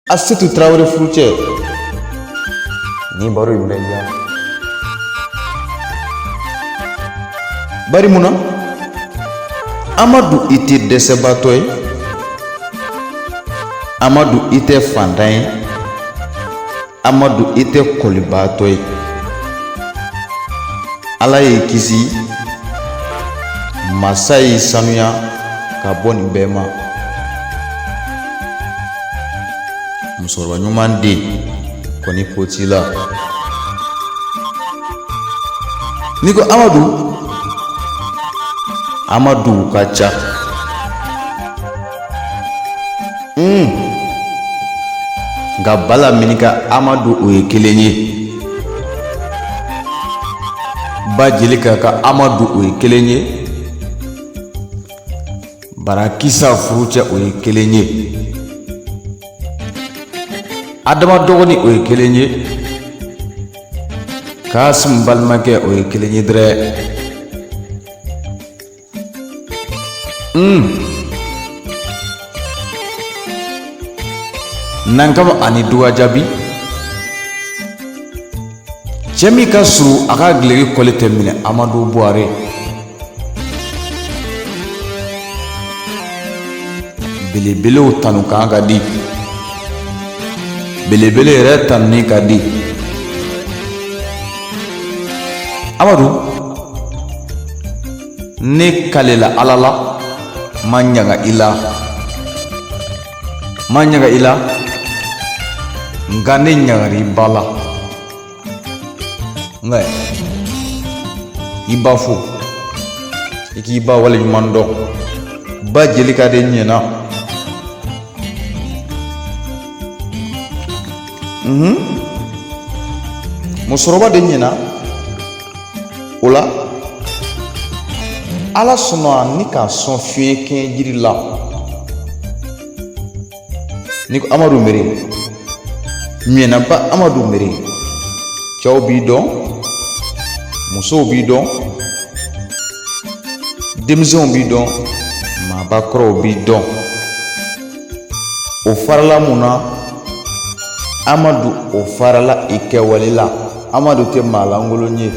Asetu Traoré furu cɛ ni baro in bɛ yan. Bari munna Amadu i tɛ dɛsɛbaatɔ ye, Amadu i tɛ fantan ye, Amadu i tɛ kɔlibaatɔ ye. Ala y'i kisi, masa y'i sanuya ka bɔ nin bɛɛ ma. Musokɔrɔba ɲuman den kɔni ko t'i la. N'i ko Amadu ka ca. Nka Bala min ka Amadu o ye kelen ye, Ba Jelika ka Amadu o ye kelen ye, Barakisa furu cɛ o ye kelen ye, Adama dɔgɔnin o ye kelen ye, Kasim balimakɛ o ye kelen ye dɛrɛ. Nankama ani Duwajabi cɛ min ka surun a ka gileki kɔli tɛ minɛ Amadu Buware. Belebelew tanu kan ka di, belebele yɛrɛ tanuni ka di. Amadu ne kalela Ala la, ma ɲaga i la, nka ne ɲagari Ba la. Nka i ba fo, i k'i ba waleɲuman dɔn. Ba Jelika de ɲɛna. Musokɔrɔba de ɲɛna. O la Ala sɔnna ni k'a sɔn fiɲɛ kɛɲɛ jiri la. Ni ko Amadu Mere, ɲɛnaba Amadu Mere, cɛw b'i dɔn, musow b'i dɔn, denmisɛnw b'i dɔn, maabakɔrɔw b'i dɔn. O farala mun na? Amadu o farala i kɛwale la. Amadu tɛ maa lankolon ye.